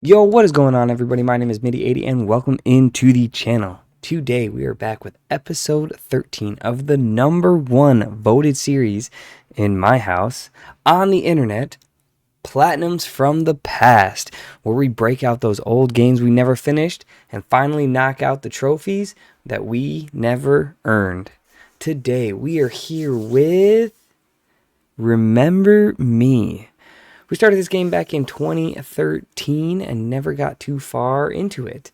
Yo, what is going on, everybody? My name is Midi80 and welcome into the channel. Today we are back with episode 13 of the #1 voted series in my house on the internet, Platinums from the Past, where we break out those old games we never finished and finally knock out the trophies that we never earned. Today we are here with Remember Me. We started this game back in 2013 and never got too far into it.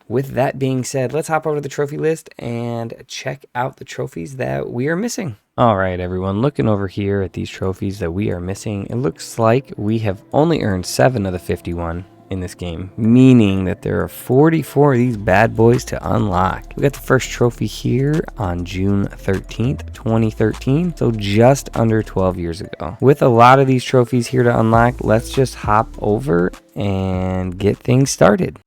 With that being said, let's hop over to the trophy list and check out the trophies that we are missing. All right, everyone, looking over here at these trophies that we are missing, it looks like we have only earned 7 of the 51 in this game, meaning that there are 44 of these bad boys to unlock. We got the first trophy here on June 13th, 2013, so just under 12 years ago. With a lot of these trophies here to unlock, let's just hop over and get things started.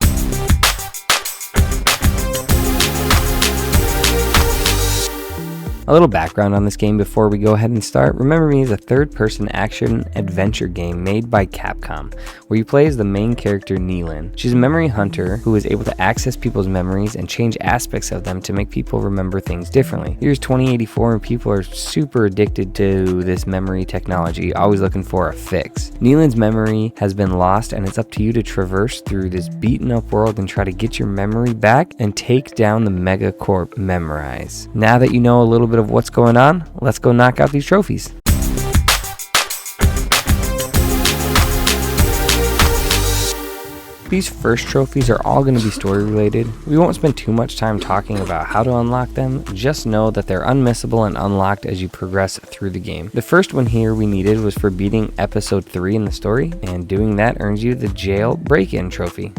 A little background on this game before we go ahead and start. Remember Me is a third-person action adventure game made by Capcom, where you play as the main character Nealon. She's a memory hunter who is able to access people's memories and change aspects of them to make people remember things differently. Here's 2084 and people are super addicted to this memory technology, always looking for a fix. Nealon's memory has been lost and it's up to you to traverse through this beaten up world and try to get your memory back and take down the Megacorp Memorize. Now that you know a little bit of what's going on, let's go knock out these trophies. These first trophies are all going to be story related. We won't spend too much time talking about how to unlock them, just know that they're unmissable and unlocked as you progress through the game. The first one here we needed was for beating episode 3 in the story, and doing that earns you the jail break-in trophy.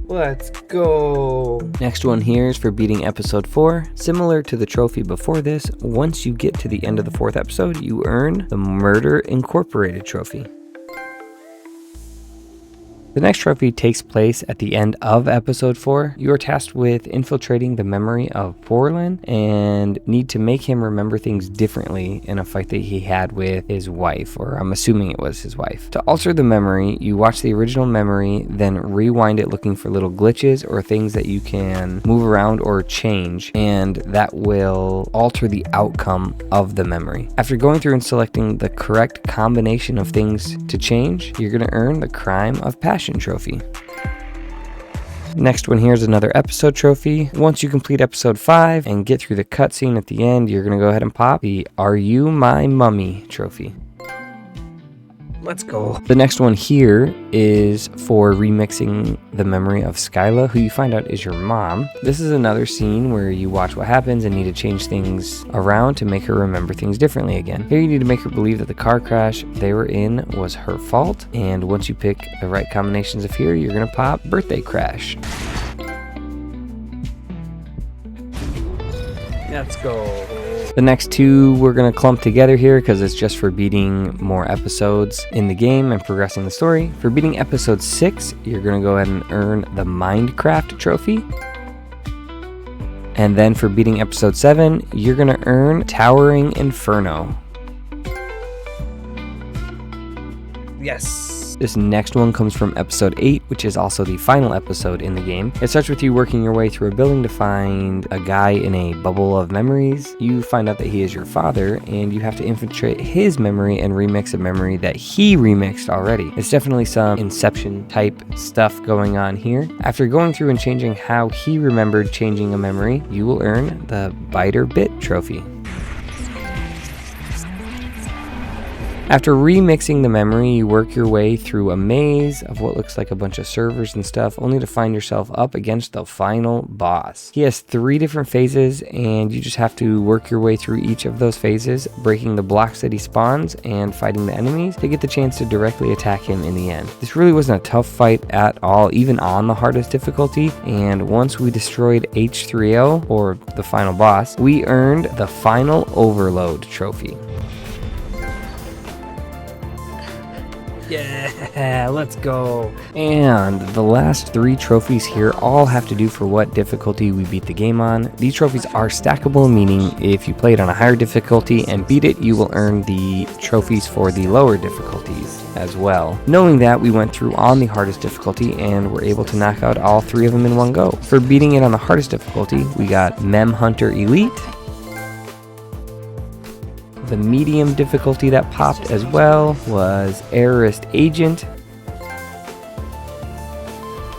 Let's go. Next one here is for beating episode 4. Similar to the trophy before this, once you get to the end of the 4th episode, you earn the Murder Incorporated trophy. The next trophy takes place at the end of episode 4. You are tasked with infiltrating the memory of Portland and need to make him remember things differently in a fight that he had with his wife, or I'm assuming it was his wife. To alter the memory, you watch the original memory, then rewind it looking for little glitches or things that you can move around or change, and that will alter the outcome of the memory. After going through and selecting the correct combination of things to change, you're going to earn the Crime of Passion trophy. Next one here is another episode trophy. Once you complete episode 5 and get through the cutscene at the end, you're going to go ahead and pop the Are You My Mummy trophy. Let's go. The next one here is for remixing the memory of Skyla, who you find out is your mom. This is another scene where you watch what happens and need to change things around to make her remember things differently again. Here you need to make her believe that the car crash they were in was her fault, and once you pick the right combinations of here, you're gonna pop Birthday Crash. Let's go. The next two we're going to clump together here because it's just for beating more episodes in the game and progressing the story. For beating episode 6, you're going to go ahead and earn the Minecraft trophy. And then for beating episode 7, you're going to earn Towering Inferno. Yes! This next one comes from episode 8, which is also the final episode in the game. It starts with you working your way through a building to find a guy in a bubble of memories. You find out that he is your father, and you have to infiltrate his memory and remix a memory that he remixed already. It's definitely some Inception type stuff going on here. After going through and changing how he remembered changing a memory, you will earn the Biter Bit trophy. After remixing the memory, you work your way through a maze of what looks like a bunch of servers and stuff, only to find yourself up against the final boss. He has 3 different phases, and you just have to work your way through each of those phases, breaking the blocks that he spawns and fighting the enemies to get the chance to directly attack him in the end. This really wasn't a tough fight at all, even on the hardest difficulty, and once we destroyed H3O, or the final boss, we earned the Final Overload trophy. Yeah, let's go. And the last 3 trophies here all have to do for what difficulty we beat the game on. These trophies are stackable, meaning if you play it on a higher difficulty and beat it, you will earn the trophies for the lower difficulties as well. Knowing that, we went through on the hardest difficulty and were able to knock out all 3 of them in one go. For beating it on the hardest difficulty, we got Mem Hunter Elite. The medium difficulty that popped as well was Errorist Agent.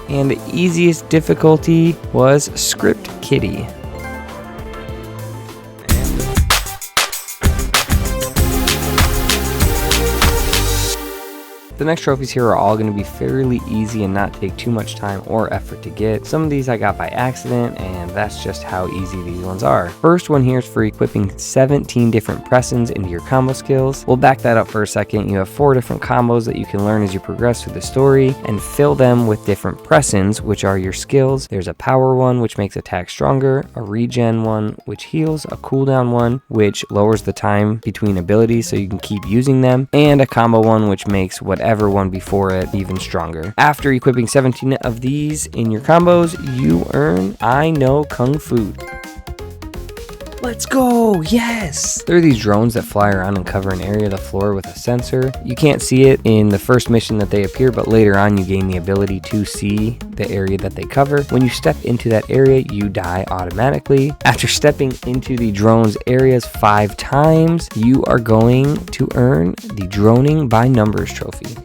And the easiest difficulty was Script Kitty. The next trophies here are all going to be fairly easy and not take too much time or effort to get. Some of these I got by accident, and that's just how easy these ones are. First one here is for equipping 17 different pressings into your combo skills. We'll back that up for a second. You have 4 different combos that you can learn as you progress through the story and fill them with different pressings, which are your skills. There's a power one, which makes attack stronger, a regen one, which heals, a cooldown one, which lowers the time between abilities so you can keep using them, and a combo one, which makes whatever one before it even stronger. After equipping 17 of these in your combos, you earn I Know Kung Fu. Let's go! Yes! There are these drones that fly around and cover an area of the floor with a sensor. You can't see it in the first mission that they appear, but later on you gain the ability to see the area that they cover. When you step into that area, you die automatically. After stepping into the drone's areas 5 times, you are going to earn the Droning by Numbers trophy.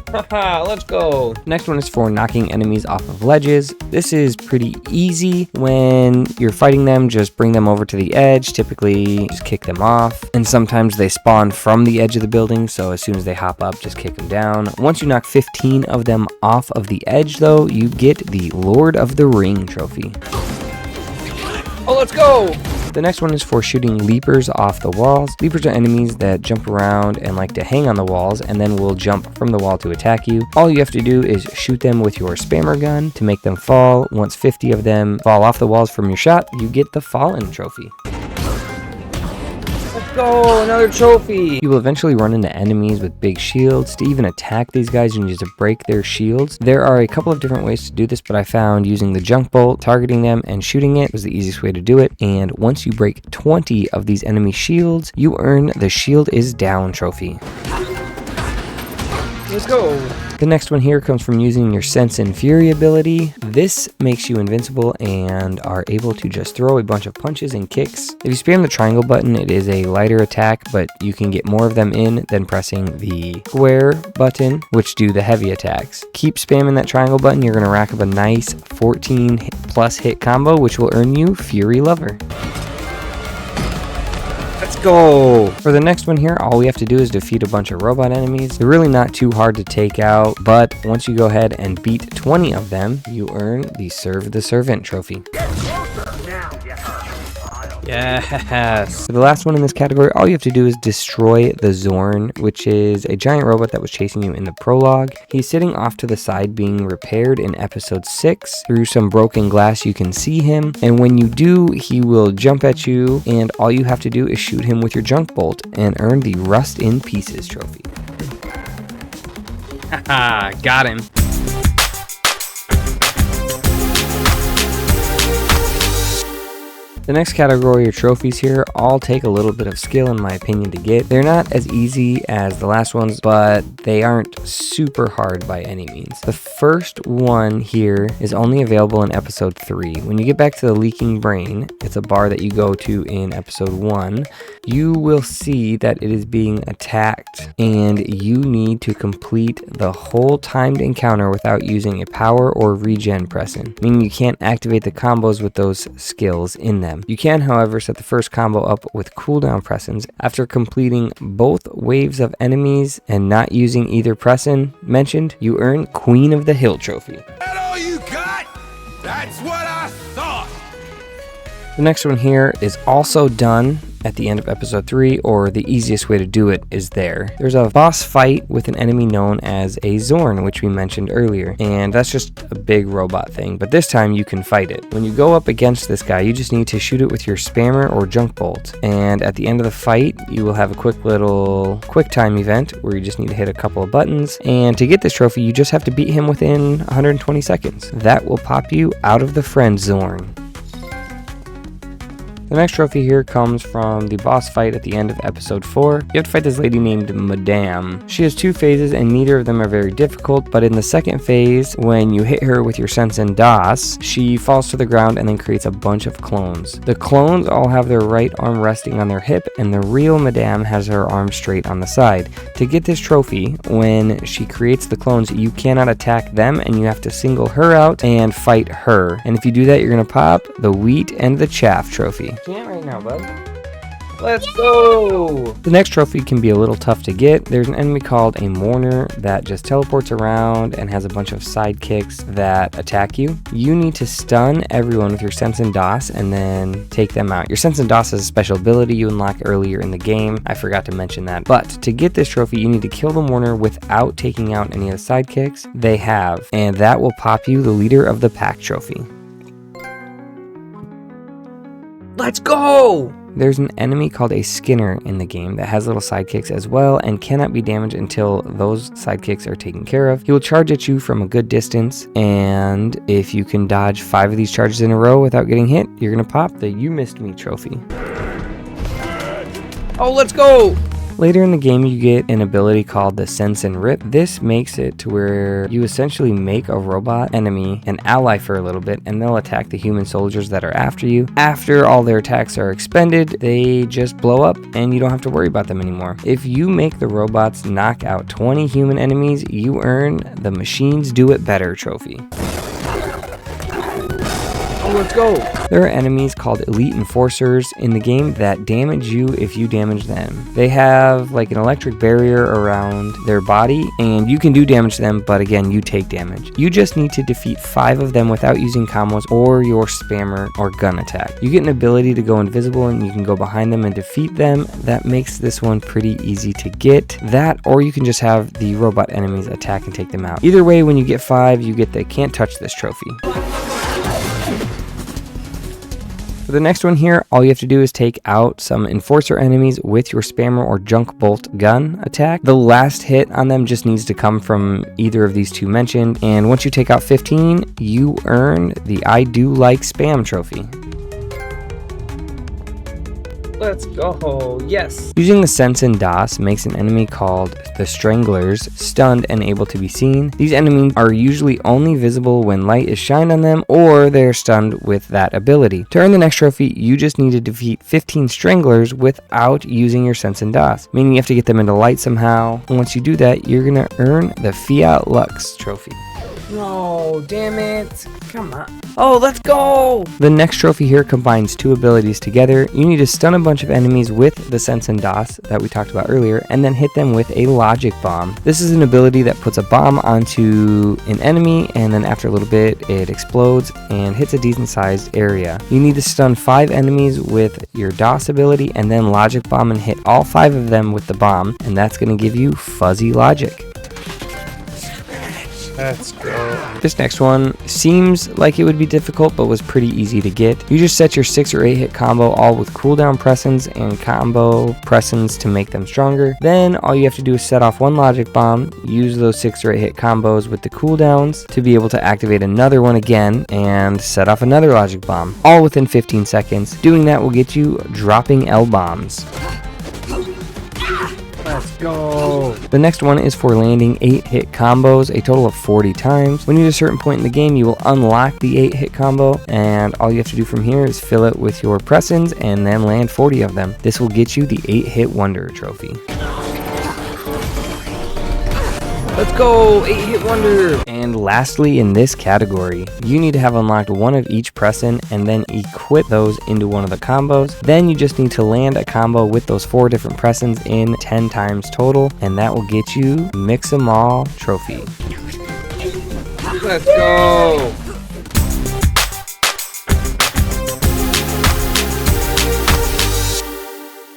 Haha, let's go. Next one is for knocking enemies off of ledges. This is pretty easy. When you're fighting them, just bring them over to the edge. Typically, just kick them off. And sometimes they spawn from the edge of the building, so as soon as they hop up, just kick them down. Once you knock 15 of them off of the edge, though, you get the Lord of the Ring trophy. Oh, let's go! The next one is for shooting leapers off the walls. Leapers are enemies that jump around and like to hang on the walls and then will jump from the wall to attack you. All you have to do is shoot them with your spammer gun to make them fall. Once 50 of them fall off the walls from your shot, you get the Fallen trophy. Let's go, another trophy! You will eventually run into enemies with big shields. To even attack these guys, you need to break their shields. There are a couple of different ways to do this, but I found using the junk bolt, targeting them, and shooting it was the easiest way to do it. And once you break 20 of these enemy shields, you earn the Shield is Down trophy. Let's go! The next one here comes from using your Sense and Fury ability. This makes you invincible and are able to just throw a bunch of punches and kicks. If you spam the triangle button, it is a lighter attack, but you can get more of them in than pressing the square button, which do the heavy attacks. Keep spamming that triangle button, you're going to rack up a nice 14 plus hit combo, which will earn you Fury Lover. Let's go! For the next one here, all we have to do is defeat a bunch of robot enemies. They're really not too hard to take out, but once you go ahead and beat 20 of them, you earn the Serve the Servant trophy. Yes! For the last one in this category, all you have to do is destroy the Zorn, which is a giant robot that was chasing you in the prologue. He's sitting off to the side being repaired in episode 6. Through some broken glass you can see him, and when you do, he will jump at you, and all you have to do is shoot him with your junk bolt and earn the Rust in Pieces trophy. Haha, got him. The next category of trophies here all take a little bit of skill in my opinion to get. They're not as easy as the last ones, but they aren't super hard by any means. The first one here is only available in episode 3. When you get back to the Leaking Brain, it's a bar that you go to in episode 1, you will see that it is being attacked and you need to complete the whole timed encounter without using a power or regen pressing, meaning you can't activate the combos with those skills in them. You can, however, set the first combo up with cooldown pressings. After completing both waves of enemies and not using either pressin mentioned, you earn Queen of the Hill trophy. That all you got? That's what I thought. The next one here is also done at the end of episode 3, or the easiest way to do it is there. There's a boss fight with an enemy known as a Zorn, which we mentioned earlier, and that's just a big robot thing, but this time you can fight it. When you go up against this guy, you just need to shoot it with your spammer or junk bolt, and at the end of the fight, you will have a quick little quick time event where you just need to hit a couple of buttons, and to get this trophy, you just have to beat him within 120 seconds. That will pop you out of the friend Zorn. The next trophy here comes from the boss fight at the end of episode 4. You have to fight this lady named Madame. She has 2 phases and neither of them are very difficult, but in the second phase, when you hit her with your sense and DOS, she falls to the ground and then creates a bunch of clones. The clones all have their right arm resting on their hip, and the real Madame has her arm straight on the side. To get this trophy, when she creates the clones, you cannot attack them and you have to single her out and fight her. And if you do that, you're going to pop the wheat and the chaff trophy. Can't right now, bud. Let's go! The next trophy can be a little tough to get. There's an enemy called a Mourner that just teleports around and has a bunch of sidekicks that attack you. You need to stun everyone with your Sense and DOS and then take them out. Your Sense and DOS is a special ability you unlock earlier in the game. I forgot to mention that. But to get this trophy, you need to kill the Mourner without taking out any of the sidekicks they have, and that will pop you the Leader of the Pack trophy. Let's go! There's an enemy called a Skinner in the game that has little sidekicks as well and cannot be damaged until those sidekicks are taken care of. He will charge at you from a good distance, and if you can dodge 5 of these charges in a row without getting hit, you're going to pop the You Missed Me trophy. Oh, let's go! Later in the game, you get an ability called the Sense and Rip. This makes it to where you essentially make a robot enemy an ally for a little bit, and they'll attack the human soldiers that are after you. After all their attacks are expended, they just blow up, and you don't have to worry about them anymore. If you make the robots knock out 20 human enemies, you earn the Machines Do It Better trophy. Oh, let's go! There are enemies called Elite Enforcers in the game that damage you if you damage them. They have like an electric barrier around their body, and you can do damage to them, but again, you take damage. You just need to defeat 5 of them without using combos or your spammer or gun attack. You get an ability to go invisible and you can go behind them and defeat them. That makes this one pretty easy to get. That, or you can just have the robot enemies attack and take them out. Either way, when you get 5, you get the Can't Touch This trophy. For the next one here, all you have to do is take out some enforcer enemies with your spammer or junk bolt gun attack. The last hit on them just needs to come from either of these 2 mentioned, and once you take out 15, you earn the I Do Like Spam trophy. Let's go, yes! Using the Sense and DOS makes an enemy called the Stranglers stunned and able to be seen. These enemies are usually only visible when light is shined on them, or they're stunned with that ability. To earn the next trophy, you just need to defeat 15 Stranglers without using your Sense and DOS, meaning you have to get them into light somehow. And once you do that, you're gonna earn the Fiat Lux trophy. No, damn it. Come on. Oh, let's go! The next trophy here combines 2 abilities together. You need to stun a bunch of enemies with the Sense and DOS that we talked about earlier, and then hit them with a Logic Bomb. This is an ability that puts a bomb onto an enemy, and then after a little bit, it explodes and hits a decent sized area. You need to stun 5 enemies with your DOS ability, and then Logic Bomb and hit all 5 of them with the bomb, and that's going to give you Fuzzy Logic. Let's go. This next one seems like it would be difficult, but was pretty easy to get. You just set your 6 or 8 hit combo all with cooldown pressings and combo pressings to make them stronger. Then all you have to do is set off 1 Logic Bomb, use those 6 or 8 hit combos with the cooldowns to be able to activate another one again and set off another Logic Bomb, all within 15 seconds. Doing that will get you dropping L bombs. Let's go. The next one is for landing 8 hit combos, a total of 40 times. When you hit a certain point in the game, you will unlock the 8 hit combo, and all you have to do from here is fill it with your pressings and then land 40 of them. This will get you the 8 hit wonder trophy. Let's go, 8 hit wonder. And lastly in this category, you need to have unlocked 1 of each pressin and then equip those into one of the combos. Then you just need to land a combo with those 4 different pressins in 10 times total, and that will get you Mix 'em All trophy. Let's go.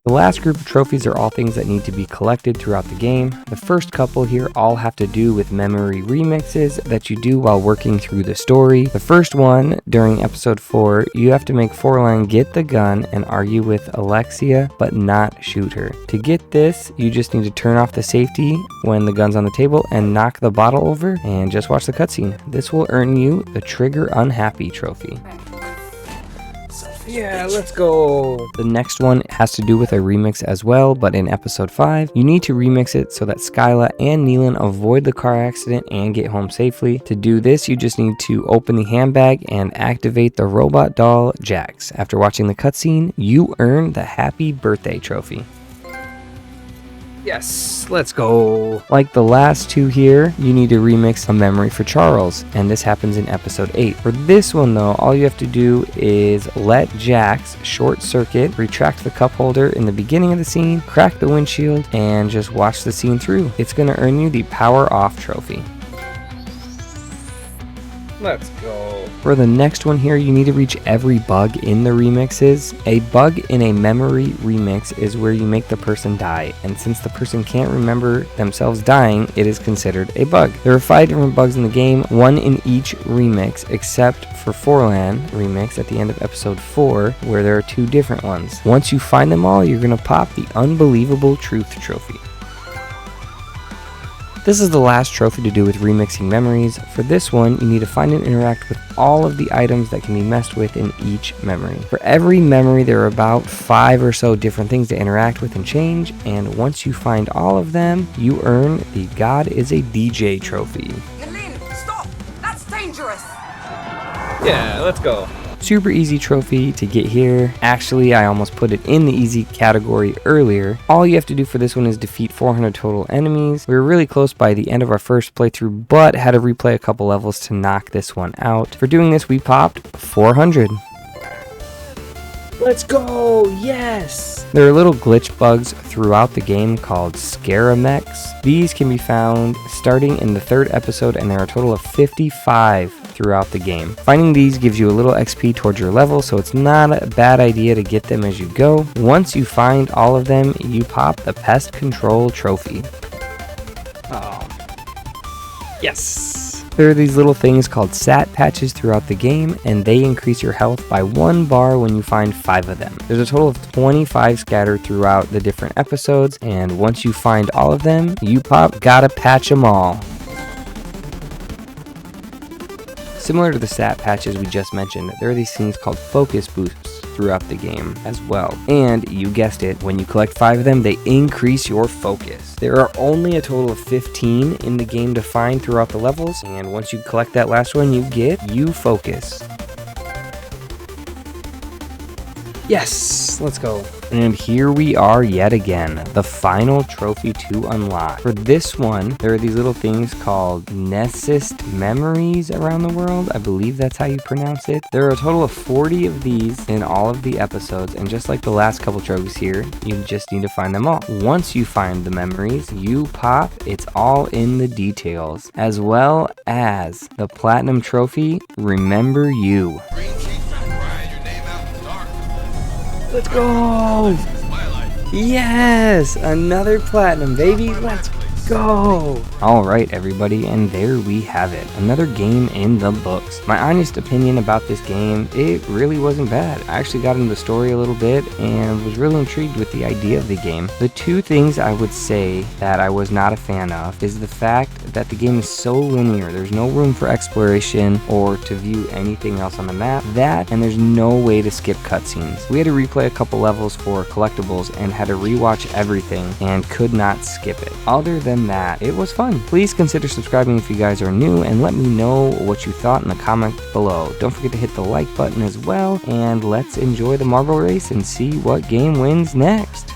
The last group of trophies are all things that need to be collected throughout the game. The first couple here all have to do with memory remixes that you do while working through the story. The first one, during episode 4, you have to make Forlan get the gun and argue with Alexia, but not shoot her. To get this, you just need to turn off the safety when the gun's on the table and knock the bottle over and just watch the cutscene. This will earn you the Trigger Unhappy trophy. Yeah, let's go. The next one has to do with a remix as well, but in episode 5, you need to remix it so that Skyla and Neelan avoid the car accident and get home safely. To do this, you just need to open the handbag and activate the robot doll Jax. After watching the cutscene, you earn the Happy Birthday trophy. Yes, let's go. Like the last two here, you need to remix a memory for Charles, and this happens in episode 8. For this one though, all you have to do is let Jax short circuit, retract the cup holder in the beginning of the scene, crack the windshield, and just watch the scene through. It's gonna earn you the Power Off trophy. Let's go. For the next one here, you need to reach every bug in the remixes. A bug in a memory remix is where you make the person die, and since the person can't remember themselves dying, it is considered a bug. There are 5 different bugs in the game, one in each remix, except for Forlan remix at the end of episode 4, where there are 2 different ones. Once you find them all, you're gonna pop the Unbelievable Truth trophy. This is the last trophy to do with remixing memories. For this one, you need to find and interact with all of the items that can be messed with in each memory. For every memory, there are about 5 or so different things to interact with and change, and once you find all of them, you earn the God is a DJ trophy. Eileen, stop! That's dangerous! Yeah, let's go. Super easy trophy to get here. Actually, I almost put it in the easy category earlier. All you have to do for this one is defeat 400 total enemies. We were really close by the end of our first playthrough, but had to replay a couple levels to knock this one out. For doing this, we popped 400. Let's go! Yes! There are little glitch bugs throughout the game called Scaramechs. These can be found starting in the 3rd episode, and there are a total of 55 throughout the game. Finding these gives you a little XP towards your level, so it's not a bad idea to get them as you go. Once you find all of them, you pop the Pest Control trophy. Oh. Yes! There are these little things called sat patches throughout the game, and they increase your health by 1 bar when you find 5 of them. There's a total of 25 scattered throughout the different episodes, and once you find all of them, you pop Gotta Patch 'em All. Similar to the stat patches we just mentioned, there are these things called focus boosts throughout the game as well. And you guessed it, when you collect 5 of them, they increase your focus. There are only a total of 15 in the game to find throughout the levels, and once you collect that last one, you get You Focus. Yes, let's go. And here we are yet again, the final trophy to unlock. For this one, there are these little things called Nesist memories around the world. I believe that's how you pronounce it. There are a total of 40 of these in all of the episodes, and just like the last couple trophies here, you just need to find them all. Once you find the memories, you pop It's All in the Details, as well as the Platinum trophy, Remember You. Let's go! Yes! Another platinum, baby! Let's go! Alright, everybody, and there we have it. Another game in the books. My honest opinion about this game, it really wasn't bad. I actually got into the story a little bit and was really intrigued with the idea of the game. The 2 things I would say that I was not a fan of is the fact that the game is so linear. There's no room for exploration or to view anything else on the map. That, and there's no way to skip cutscenes. We had to replay a couple levels for collectibles and had to rewatch everything and could not skip it. Other than that, it was fun. Please consider subscribing if you guys are new, and let me know what you thought in the comment below. Don't forget to hit the like button as well, and let's enjoy the marble race and see what game wins next.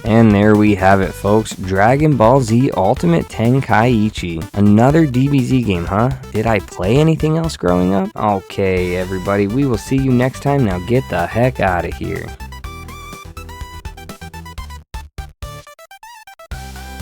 And there we have it, folks. Dragon Ball Z Ultimate Tenkaichi. Another DBZ game, huh? Did I play anything else growing up? Okay, everybody, we will see you next time. Now get the heck out of here.